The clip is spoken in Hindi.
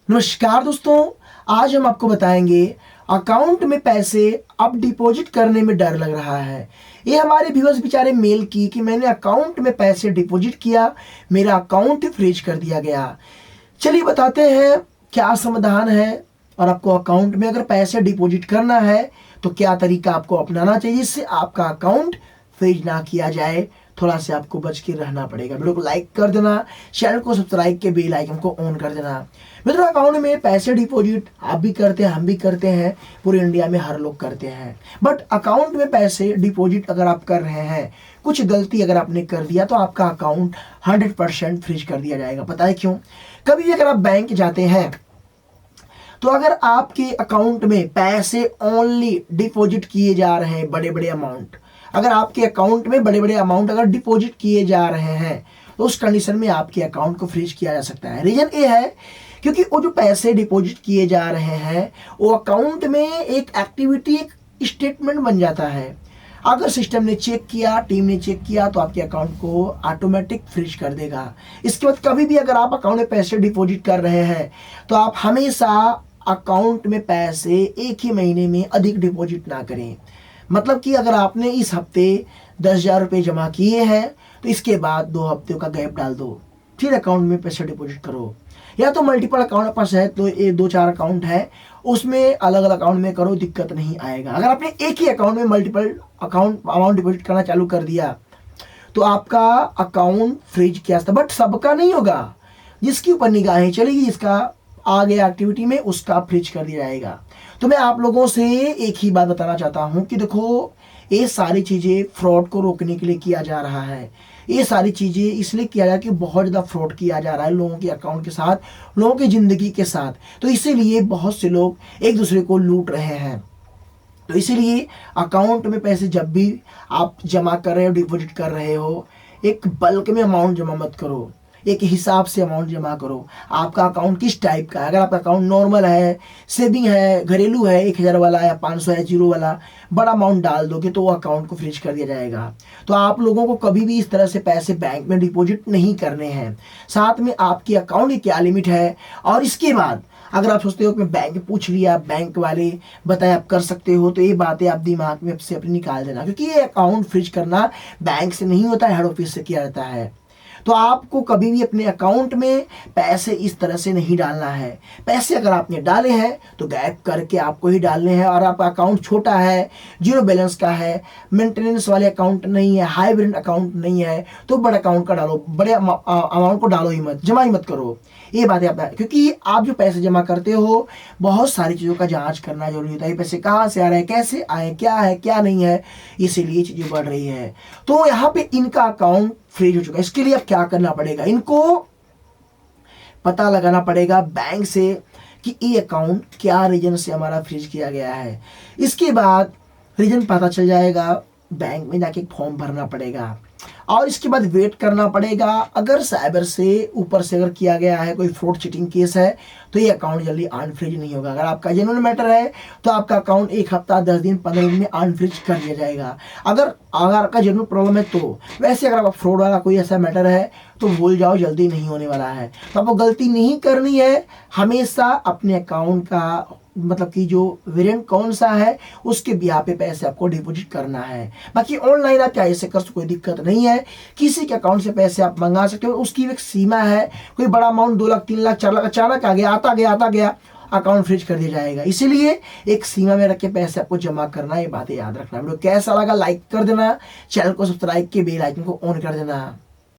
नमस्कार दोस्तों, आज हम आपको बताएंगे अकाउंट में पैसे अब डिपॉजिट करने में डर लग रहा है। ये हमारे व्यूअर्स बेचारे मेल की कि मैंने अकाउंट में पैसे डिपॉजिट किया, मेरा अकाउंट ही फ्रीज कर दिया गया। चलिए बताते हैं क्या समाधान है और आपको अकाउंट में अगर पैसे डिपॉजिट करना है तो क्या तरीका आपको अपनाना चाहिए जिससे आपका अकाउंट फ्रीज ना किया जाए। थोड़ा सा आपको बच के रहना पड़ेगा। वीडियो को लाइक कर देना, चैनल को सब्सक्राइब के बेल आइकन को ऑन कर देना। मित्रों, अकाउंट में पैसे डिपॉजिट आप भी करते हैं, हम भी करते हैं, पूरे इंडिया में हर लोग करते हैं। बट अकाउंट में पैसे डिपॉजिट अगर आप कर रहे हैं, कुछ गलती अगर आपने कर दिया तो आपका अकाउंट 100% फ्रीज कर दिया जाएगा। पता है क्यों? कभी भी अगर आप बैंक जाते हैं तो अगर आपके अकाउंट में पैसे ओनली डिपॉजिट किए जा रहे हैं, बड़े बड़े अमाउंट, अगर आपके अकाउंट में बड़े बड़े अमाउंट अगर डिपॉजिट किए जा रहे हैं तो उस कंडीशन में आपके अकाउंट को फ्रीज किया जा सकता है। रीजन ये है क्योंकि वो जो पैसे डिपॉजिट किए जा रहे हैं वो अकाउंट में एक एक्टिविटी, एक स्टेटमेंट बन जाता है। अगर सिस्टम ने चेक किया, टीम ने चेक किया तो आपके अकाउंट को ऑटोमेटिक फ्रीज कर देगा। इसके बाद कभी भी अगर आप अकाउंट में पैसे डिपॉजिट कर रहे हैं तो आप हमेशा अकाउंट में पैसे एक ही महीने में अधिक डिपॉजिट ना करें। मतलब कि अगर आपने इस हफ्ते 10,000 रुपये जमा किए हैं तो इसके बाद 2 हफ्ते का गैप डाल दो, फिर अकाउंट में पैसे डिपॉजिट करो। या तो मल्टीपल अकाउंट पास है तो ये 2-4 अकाउंट है, उसमें अलग अलग अकाउंट में करो, दिक्कत नहीं आएगा। अगर आपने एक ही अकाउंट में मल्टीपल अकाउंट अमाउंट डिपॉजिट करना चालू कर दिया तो आपका अकाउंट फ्रीज किया था। बट सबका नहीं होगा, जिसके ऊपर निगाहें चलेगी, जिसका आगे एक्टिविटी में, उसका फ्रीज कर दिया जाएगा। तो मैं आप लोगों से एक ही बात बताना चाहता हूं कि देखो, ये सारी चीज़ें फ्रॉड को रोकने के लिए किया जा रहा है। ये सारी चीज़ें इसलिए किया जा रहा है कि बहुत ज़्यादा फ्रॉड किया जा रहा है लोगों के अकाउंट के साथ, लोगों की ज़िंदगी के साथ। तो इसीलिए बहुत से लोग एक दूसरे को लूट रहे हैं। तो इसीलिए अकाउंट में पैसे जब भी आप जमा कर रहे हो, डिपॉजिट कर रहे हो, एक बल्क में अमाउंट जमा मत करो, एक हिसाब से अमाउंट जमा करो। आपका अकाउंट किस टाइप का है? अगर आपका अकाउंट नॉर्मल है, सेविंग है, घरेलू है, 1,000 वाला या 500 है, जीरो वाला, बड़ा अमाउंट डाल दोगे तो वो अकाउंट को फ्रीज कर दिया जाएगा। तो आप लोगों को कभी भी इस तरह से पैसे बैंक में डिपॉजिट नहीं करने हैं। साथ में आपकी अकाउंट की क्या लिमिट है, और इसके बाद अगर आप सोचते हो कि बैंक पूछ लिया, बैंक वाले बताए आप कर सकते हो, तो ये बातें आप दिमाग में से अपनी निकाल देना, क्योंकि ये अकाउंट फ्रीज करना बैंक से नहीं होता है, हेड ऑफिस से किया जाता है। तो आपको कभी भी अपने अकाउंट में पैसे इस तरह से नहीं डालना है। पैसे अगर आपने डाले हैं तो गैप करके आपको ही डालने हैं। और आपका अकाउंट छोटा है, जीरो बैलेंस का है, मेंटेनेंस वाले अकाउंट नहीं है, हाइब्रिड अकाउंट नहीं है, तो बड़े अकाउंट का डालो, बड़े अमाउंट को डालो ही मत, जमा ही मत करो। ये बात है अपना, क्योंकि आप जो पैसे जमा करते हो बहुत सारी चीज़ों का जांच करना जरूरी होता है। ये पैसे कहाँ से आ रहे हैं, कैसे आए, क्या है क्या नहीं है, इसीलिए चीज़ें बढ़ रही है। तो यहाँ पे इनका अकाउंट फ्रीज हो चुका है। इसके लिए अब क्या करना पड़ेगा? इनको पता लगाना पड़ेगा बैंक से कि ये अकाउंट क्या रीजन से हमारा फ्रीज किया गया है। इसके बाद रीजन पता चल जाएगा, बैंक में जाके फॉर्म भरना पड़ेगा और इसके बाद वेट करना पड़ेगा। अगर साइबर से ऊपर से अगर किया गया है, कोई फ्रॉड चीटिंग केस है, तो ये अकाउंट जल्दी अनफ्रीज नहीं होगा। अगर आपका जेन्युइन मैटर है तो आपका अकाउंट 1 हफ्ता, 10 दिन, 15 दिन में अनफ्रीज कर दिया जाएगा। अगर आपका जेन्युइन प्रॉब्लम है तो। वैसे अगर आपका फ्रॉड वाला कोई ऐसा मैटर है तो भूल जाओ, जल्दी नहीं होने वाला है। तो आपको गलती नहीं करनी है, हमेशा अपने अकाउंट का मतलब कि जो वेरिएंट कौन सा है उसके बिहा पे पैसे आपको डिपॉजिट करना है। बाकी ऑनलाइन आप क्या ऐसे कर सकते, कोई दिक्कत नहीं है। किसी के अकाउंट से पैसे आप मंगा सकते हो, उसकी एक सीमा है। कोई बड़ा अमाउंट 2 लाख, 3 लाख, 4 लाख अचानक आ गया, आता गया, अकाउंट फ्रीज कर दिया जाएगा। इसीलिए एक सीमा में रख के पैसे आपको जमा करना, ये बातें याद रखना। वीडियो कैसा लगा लाइक कर देना, चैनल को सब्सक्राइब के बेल आइकन को ऑन कर देना।